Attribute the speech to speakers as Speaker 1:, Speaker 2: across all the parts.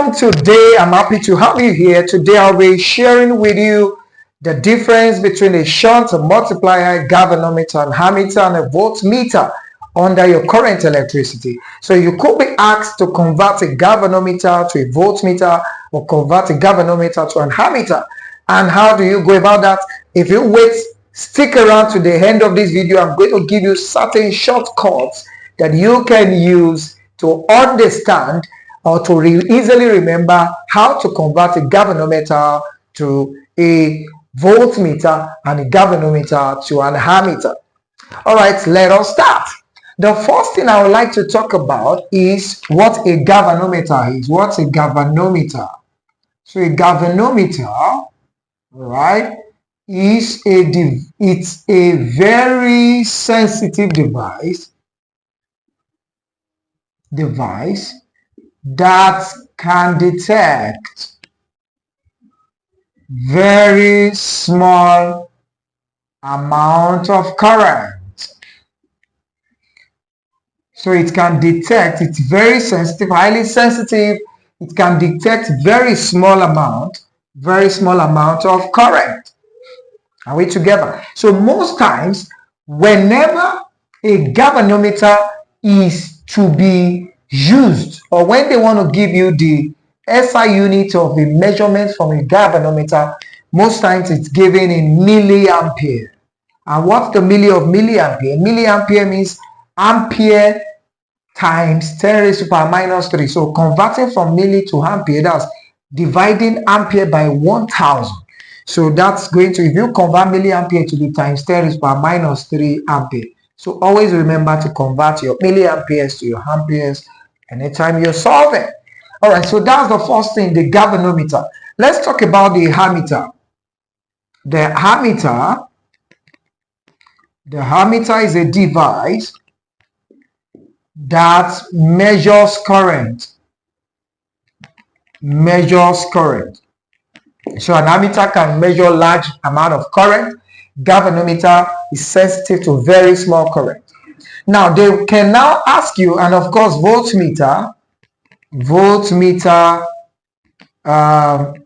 Speaker 1: Welcome today. I'm happy to have you here. Today I'll be sharing with you the difference between a shunt, a multiplier, galvanometer, an ammeter, and a voltmeter under your current electricity. So you could be asked to convert a galvanometer to a voltmeter or convert a galvanometer to an ammeter. And how do you go about that? If you stick around to the end of this video, I'm going to give you certain shortcuts that you can use to understand or to easily remember how to convert a galvanometer to a voltmeter and a galvanometer to an ammeter. All right, let us start. The first thing I would like to talk about is what a galvanometer is. What's a galvanometer? So a galvanometer, all right, is it's a very sensitive device that can detect very small amount of current. So it can detect, it's very sensitive, highly sensitive. It can detect very small amount of current. Are we together? So most times, whenever a galvanometer is to be used, or when they want to give you the SI unit of the measurement from a galvanometer, most times it's given in milliampere. And what's the milli of milliampere? Milliampere means ampere times 10 raised to the power minus 3. So converting from milli to ampere, that's dividing ampere by 1000. So that's going to, if you convert milliampere to be times 10 raised to the power minus 3 ampere. So always remember to convert your milliamperes to your amperes anytime you're solving. All right, so that's the first thing, the galvanometer. Let's talk about the ammeter. The ammeter is a device that measures current. So an ammeter can measure large amount of current. Galvanometer is sensitive to very small current. Now they can now ask you, and of course voltmeter,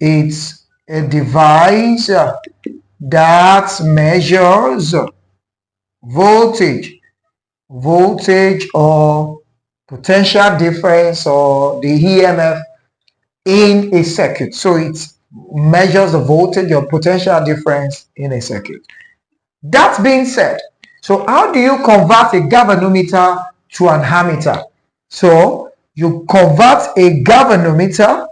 Speaker 1: it's a device that measures voltage or potential difference or the EMF in a circuit. So it measures the voltage or potential difference in a circuit. That being said, so how do you convert a galvanometer to an ammeter? So you convert a galvanometer,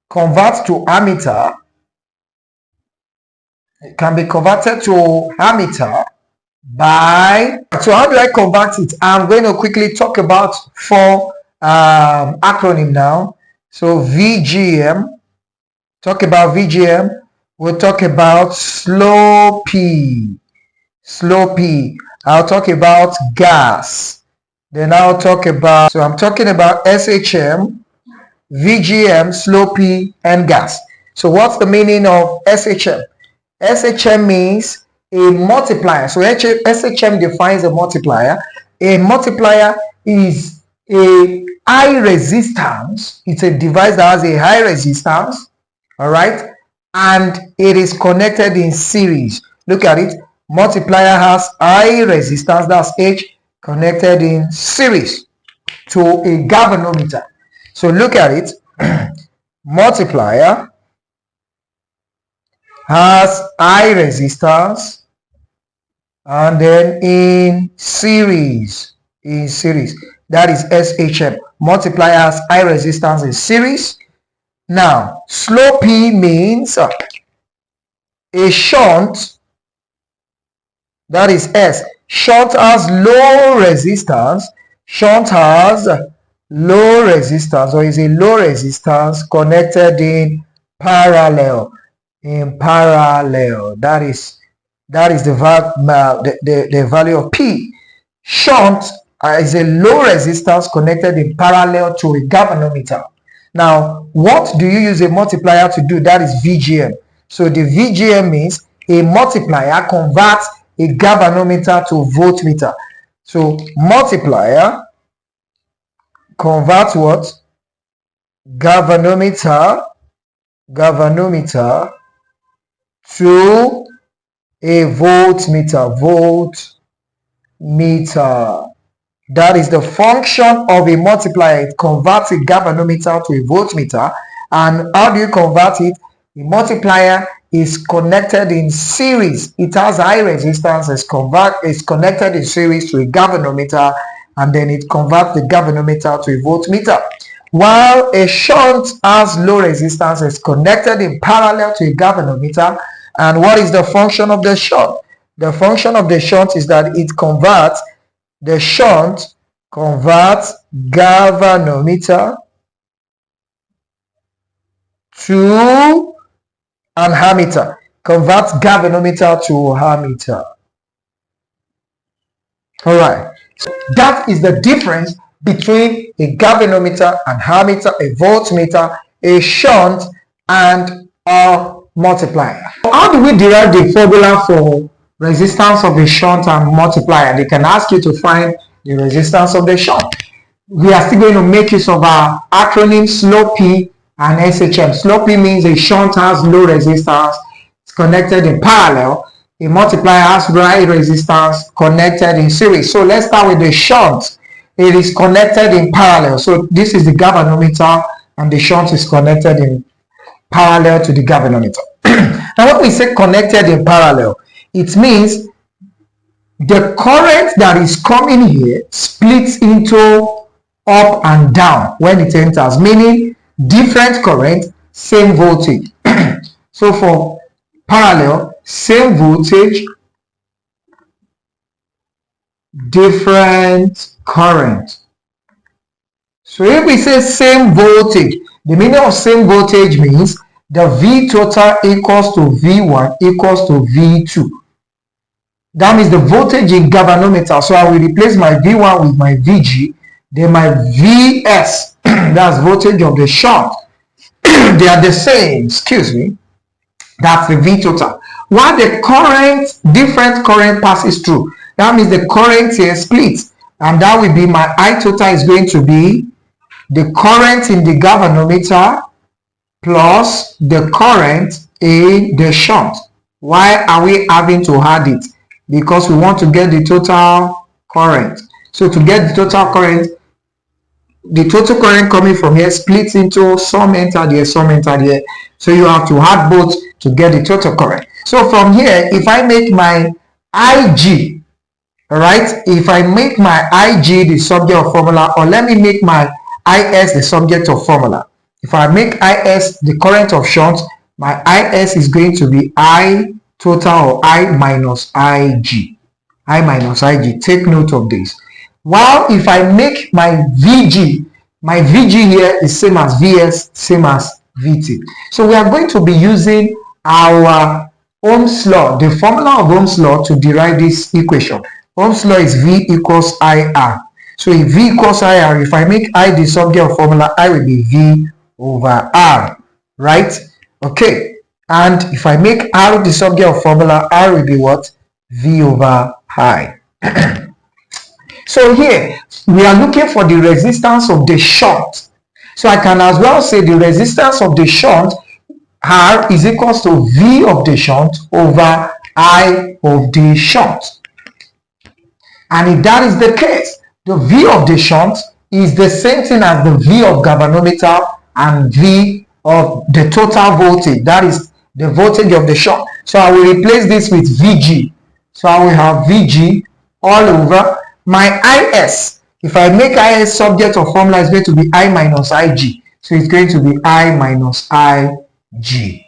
Speaker 1: convert to ammeter. It can be converted to ammeter by, so how do I convert it? I'm going to quickly talk about four acronym now. So VGM, talk about VGM. We'll talk about slow P. I'll talk about gas. Then I'll talk about, so I'm talking about SHM, VGM, slow P, and gas. So what's the meaning of SHM? SHM means a multiplier. So SHM defines a multiplier. A multiplier is a high resistance. It's a device that has a high resistance. All right. And it is connected in series. Look at it. Multiplier has high resistance, that's H, connected in series to a galvanometer. So look at it. Multiplier has high resistance and then in series. That is SHM. Multiplier has high resistance in series. Now, slow P means a shunt, that is S. Shunt has low resistance. Shunt has low resistance, or is a low resistance connected in parallel. That is the value of P. Shunt is a low resistance connected in parallel to a galvanometer. Now, what do you use a multiplier to do? That is VGM. So the VGM means a multiplier converts a galvanometer to voltmeter. So multiplier convert what? Galvanometer to a voltmeter. That is the function of a multiplier. It converts a galvanometer to a voltmeter. And how do you convert it? The multiplier is connected in series. It has high resistance. It's connected in series to a galvanometer, and then it converts the galvanometer to a voltmeter. While a shunt has low resistance, it's connected in parallel to a galvanometer. And what is the function of the shunt? The function of the shunt is that the shunt converts galvanometer to an ammeter. Converts galvanometer to ammeter. All right. So that is the difference between a galvanometer, an ammeter, a voltmeter, a shunt, and a multiplier. How do we derive the formula for resistance of a shunt and multiplier? They can ask you to find the resistance of the shunt. We are still going to make use of our acronym SLOP and SHM. SLOP means a shunt has low resistance, it's connected in parallel. A multiplier has high resistance, connected in series. So let's start with the shunt. It is connected in parallel. So this is the galvanometer, and the shunt is connected in parallel to the galvanometer. Now when we say connected in parallel, it means the current that is coming here splits into up and down when it enters, meaning different current, same voltage. So for parallel, same voltage, different current. So if we say same voltage, the meaning of same voltage means the V total equals to V1 equals to V2. That means the voltage in galvanometer. So I will replace my V1 with my VG, then my VS, that's voltage of the shunt. They are the same, excuse me. That's the V total. While the current, different current passes through, that means the current here splits, and that will be my I total is going to be the current in the galvanometer plus the current in the shunt. Why are we having to add it? Because we want to get the total current. So to get the total current coming from here splits into some entered here, some entered here. So you have to add both to get the total current. So from here, if I make my IG, all right, if I make my IG the subject of formula, or let me make my IS the subject of formula. If I make IS the current of shunt, my IS is going to be I total or I minus IG. I minus IG. Take note of this. While if I make my VG here is same as VS, same as VT. So we are going to be using our Ohm's law, the formula of Ohm's law, to derive this equation. Ohm's law is V equals IR. So if V equals IR, if I make I the subject of formula, I will be V over R, right? Okay. And if I make R the subject of formula, R will be what? V over I. So here, we are looking for the resistance of the shunt. So I can as well say the resistance of the shunt, R, is equals to V of the shunt over I of the shunt. And if that is the case, the V of the shunt is the same thing as the V of galvanometer and V of the total voltage. That is the voltage of the shunt. So I will replace this with VG. So I will have VG all over my IS. If I make IS subject of formula, it's going to be I minus IG. So it's going to be I minus IG.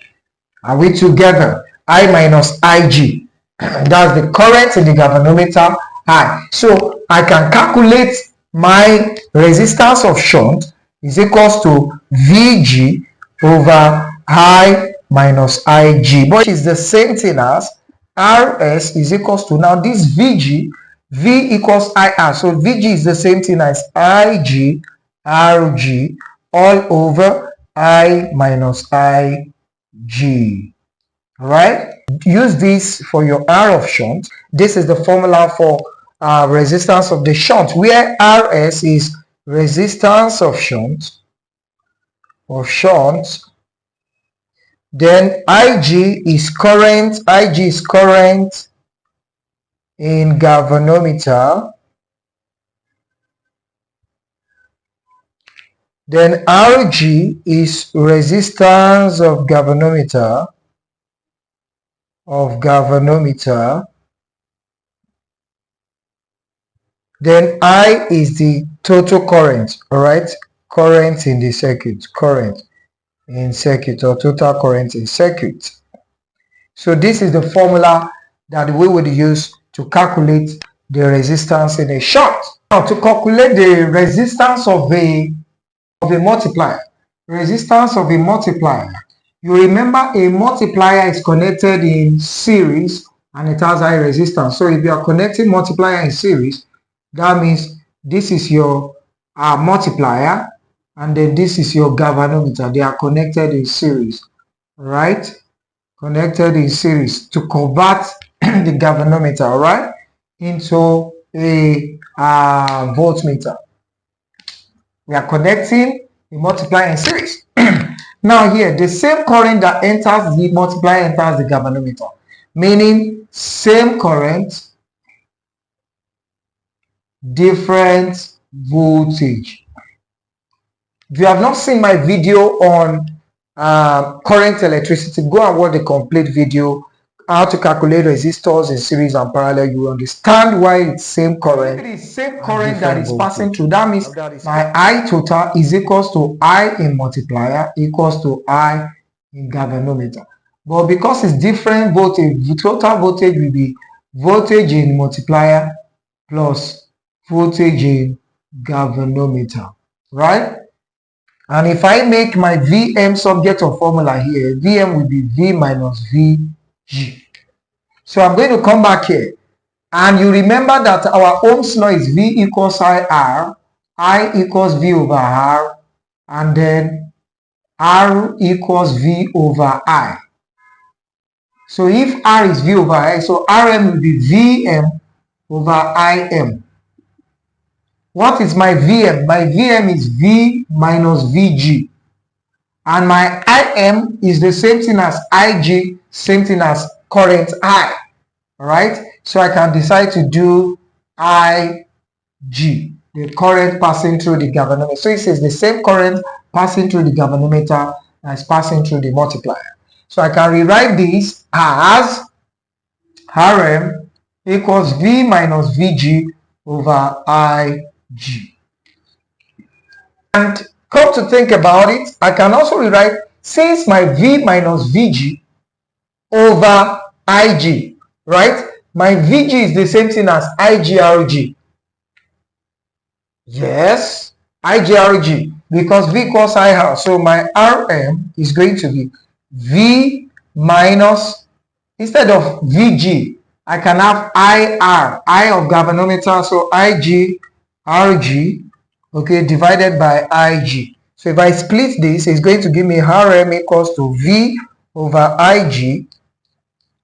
Speaker 1: Are we together? I minus IG. That's the current in the galvanometer I. So I can calculate my resistance of shunt is equals to VG over I minus IG, but it's the same thing as RS is equals to, now this VG, V equals IR, so VG is the same thing as IG RG all over I minus IG. All right, use this for your R of shunt. This is the formula for resistance of the shunt, where RS is resistance of shunt, then IG is current in galvanometer, then RG is resistance of galvanometer, then I is the total current, all right, current in the circuit, or total current in circuit. So this is the formula that we would use to calculate the resistance in a shunt. Now, to calculate the resistance of a multiplier, you remember a multiplier is connected in series and it has high resistance. So if you are connecting multiplier in series, that means this is your multiplier and then this is your galvanometer. They are connected in series, right? Connected in series to convert the galvanometer, right, into a voltmeter. We are connecting the multiplier in series. Now here, the same current that enters the multiplier enters the galvanometer, meaning same current, different voltage. If you have not seen my video on current electricity, go and watch the complete video, how to calculate resistors in series and parallel. You will understand why it's same current. It is same current that is passing through. That means my I total is equals to I in multiplier equals to I in galvanometer. But because it's different voltage, the total voltage will be voltage in multiplier plus voltage in galvanometer, right? And if I make my Vm subject of formula here, Vm will be V minus Vg. So I'm going to come back here. And you remember that our Ohm's law is V equals IR, I equals V over R, and then R equals V over I. So if R is V over I, so Rm will be Vm over Im. What is my Vm? My Vm is V minus Vg. And my Im is the same thing as Ig, same thing as current I. Alright? So I can decide to do Ig, the current passing through the galvanometer. So it says the same current passing through the galvanometer as passing through the multiplier. So I can rewrite this as Rm equals V minus Vg over Ig. And come to think about it, I can also rewrite, since my V minus Vg over Ig, right? My Vg is the same thing as IgRg. Yes, IgRg, because V equals IR. So my Rm is going to be V minus, instead of Vg, I can have IR, I of galvanometer, so IgRg, okay, divided by Ig. So if I split this, it's going to give me Rm equals to V over Ig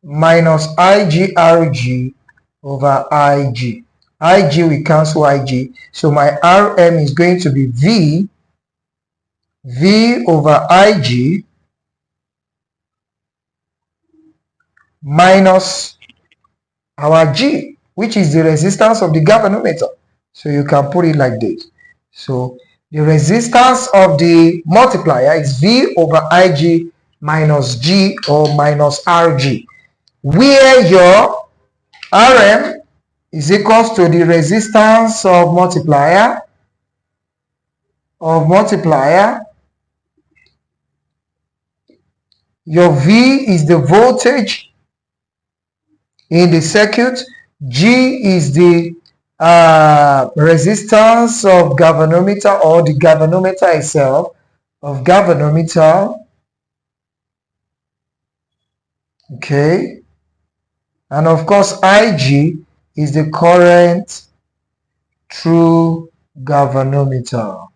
Speaker 1: minus IgRg over Ig. Ig will cancel Ig. So my Rm is going to be V over Ig minus our G, which is the resistance of the galvanometer. So you can put it like this. So the resistance of the multiplier is V over Ig minus G or minus Rg, where your Rm is equals to the resistance of multiplier your V is the voltage in the circuit, G is the resistance of galvanometer or the galvanometer itself, of galvanometer, okay, and of course Ig is the current through galvanometer.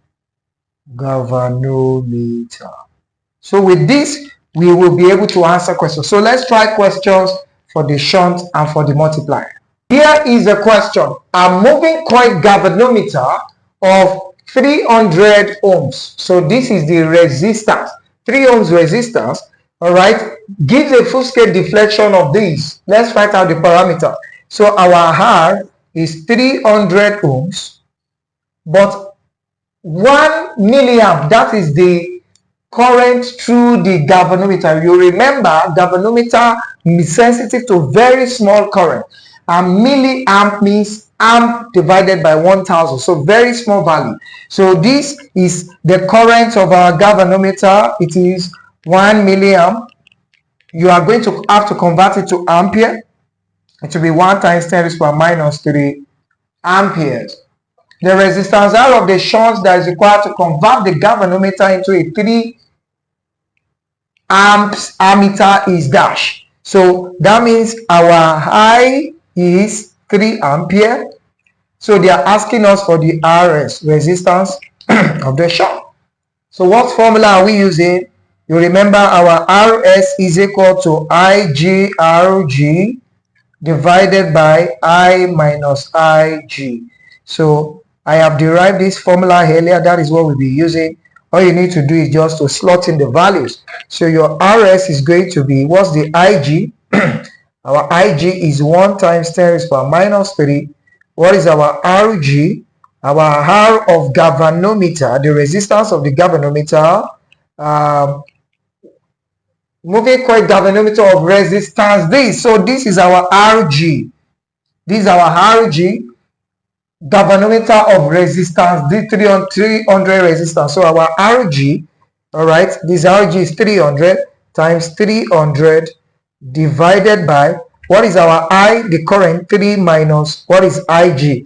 Speaker 1: So with this, we will be able to answer questions. So let's try questions for the shunt and for the multiplier. Here is a question. A moving coil galvanometer of 300 ohms. So this is the resistance, 3 ohms resistance, all right, gives a full scale deflection of this. Let's find out the parameter. So our R is 300 ohms, but 1 milliamp, that is the current through the galvanometer. You remember, galvanometer is sensitive to very small current, and milliamp means amp divided by 1000, so very small value. So this is the current of our galvanometer. It is 1 milliamp. You are going to have to convert it to ampere. It will be 1 times 10 raised to the power minus 3 amperes. The resistance R of the shunt that is required to convert the galvanometer into a 3 amps ammeter is dash. So that means our I is 3 ampere. So they are asking us for the RS, resistance of the shunt. So what formula are we using? You remember our RS is equal to IGRG divided by I minus IG. So I have derived this formula earlier. That is what we'll be using. All you need to do is just to slot in the values. So your RS is going to be, what's the IG? Our IG is 1 times 10 raised to the power minus 3. What is our RG? Our R of galvanometer, the resistance of the galvanometer, moving coil galvanometer of resistance this. So this is our RG. This is our RG. Galvanometer of resistance, the 300 resistance. So our RG, all right, this RG is 300 times 300 divided by, what is our I, the current, 3 minus, what is IG?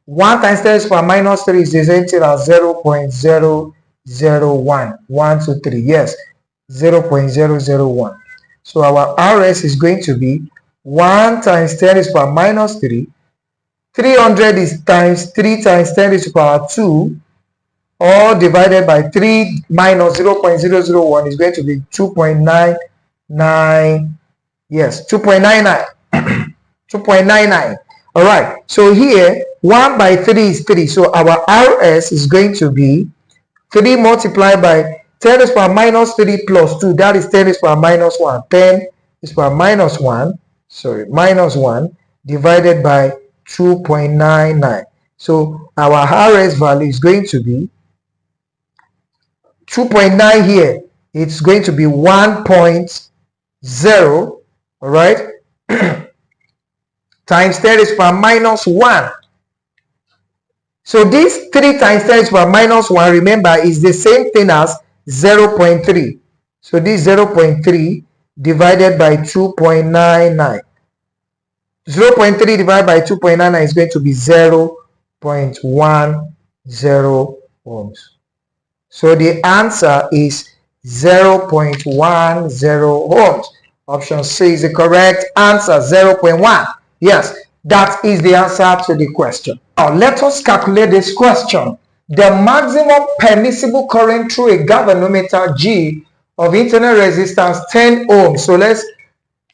Speaker 1: 1 times 10 to the power minus 3 is presented as 0.001. 1, 2, 3, yes, 0.001. So our RS is going to be 1 times 10 to the power minus 3. 300 is times 3 times 10 to the power 2, all divided by 3 minus 0.001 is going to be 2.99. Yes, 2.99. 2.99. All right. So here 1 by 3 is 3. So our RS is going to be 3 multiplied by 10 to the power minus 3 plus 2. That is 10 to the power minus 1. 10 to the power minus 1. Sorry, minus 1 divided by 2.99. So our RS value is going to be 2.9 here. It's going to be 1.0. All right. Times 10 to the power minus 1. So this 3 times 10 to the power minus 1, remember, is the same thing as 0.3. So this 0.3 divided by 2.99. 0.3 divided by 2.99 is going to be 0.10 ohms. So the answer is 0.10 ohms. Option C is the correct answer, 0.1. Yes, that is the answer to the question. Now let us calculate this question. The maximum permissible current through a galvanometer G of internal resistance 10 ohms. So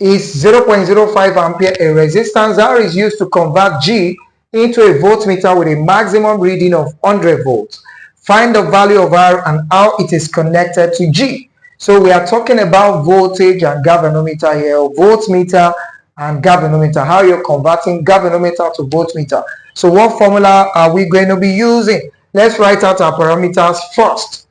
Speaker 1: is 0.05 ampere. A resistance R is used to convert G into a voltmeter with a maximum reading of 100 volts. Find the value of R and how it is connected to G. So we are talking about voltage and galvanometer here, voltmeter and galvanometer, how you're converting galvanometer to voltmeter. So what formula are we going to be using? Let's write out our parameters first.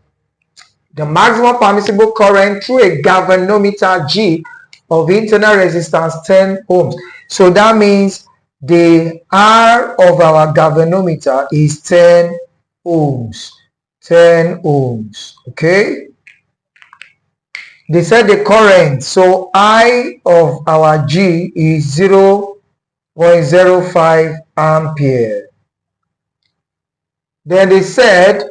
Speaker 1: The maximum permissible current through a galvanometer G of internal resistance 10 ohms. So that means the R of our galvanometer is 10 ohms. 10 ohms. Okay. They said the current. So I of our G is 0.05 ampere. Then they said,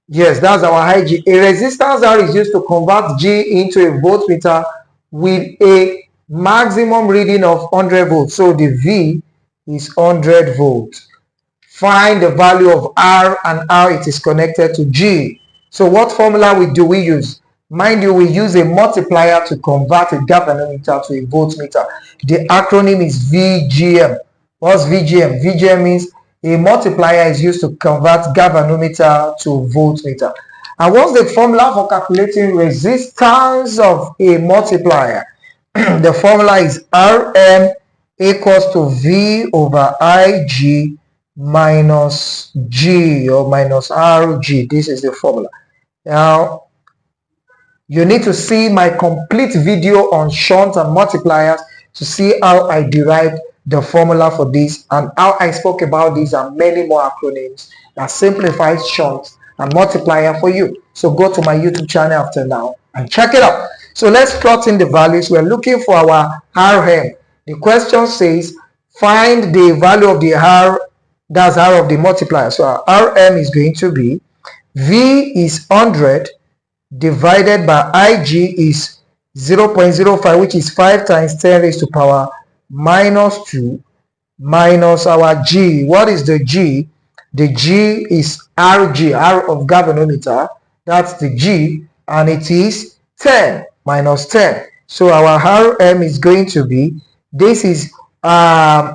Speaker 1: yes, that's our IG. A resistance R is used to convert G into a voltmeter with a maximum reading of 100 volts. So the V is 100 volts. Find the value of R and how it is connected to G. So what formula do we use? Mind you, we use a multiplier to convert a galvanometer to a voltmeter. The acronym is VGM. What's VGM? VGM means A multiplier is used to convert galvanometer to voltmeter. And what's the formula for calculating resistance of a multiplier? The formula is Rm equals to V over Ig minus G or minus Rg. This is the formula. Now, you need to see my complete video on shunt and multipliers to see how I derived the formula for this and how I spoke about these and many more acronyms that simplifies shunt and multiplier for you. So go to my YouTube channel after now and check it out. So let's plot in the values. We're looking for our Rm. The question says find the value of the R, that's R of the multiplier. So our Rm is going to be V is 100 divided by Ig is 0.05, which is 5 times 10 raised to power minus 2 minus our G. What is the G? The G is Rg, R of galvanometer. That's the G, and it is 10 minus 10. So our Rm is going to be, this is 1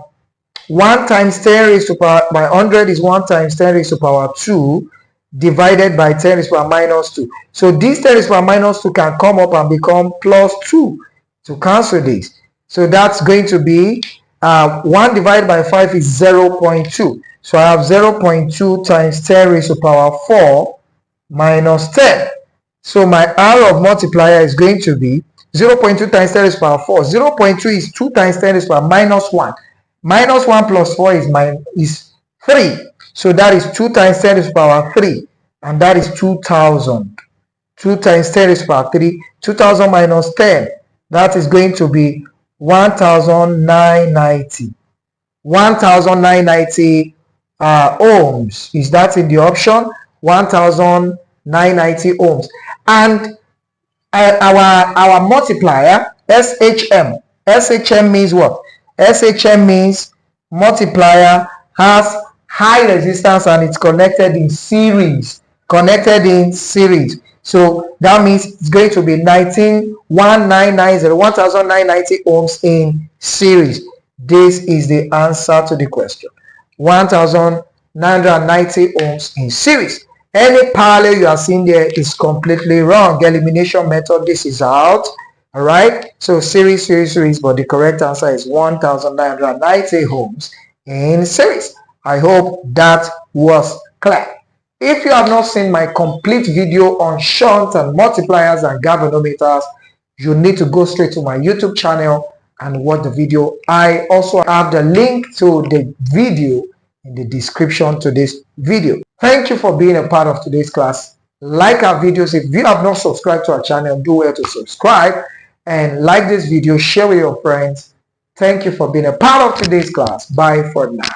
Speaker 1: times 10 raised to power by 100 is 1 times 10 raised to power 2 divided by 10 raised to power minus 2. So this 10 raised to power minus 2 can come up and become plus 2 to cancel this. So that's going to be 1 divided by 5 is 0.2. So I have 0.2 times 10 raised to power 4 minus 10. So my R of multiplier is going to be 0.2 times 10 raised to power 4. 0.2 is 2 times 10 raised to power minus 1. Minus 1 plus 4 is 3. So that is 2 times 10 raised to power 3. And that is 2,000. 2 times 10 raised to power 3. 2,000 minus 10. That is going to be 1,990. 1,990 ohms. Is that in the option? 1,990 ohms. And our multiplier, SHM. SHM means what? SHM means multiplier has high resistance and it's connected in series. So that means it's going to be 1,990 ohms in series. This is the answer to the question. 1,990 ohms in series. Any parallel you are seeing there is completely wrong. Elimination method, this is out. All right. So series, but the correct answer is 1,990 ohms in series. I hope that was clear. If you have not seen my complete video on shunt and multipliers and galvanometers, you need to go straight to my YouTube channel and watch the video. I also have the link to the video in the description to this video. Thank you for being a part of today's class. Like our videos. If you have not subscribed to our channel, do well to subscribe and like this video, share with your friends. Thank you for being a part of today's class. Bye for now.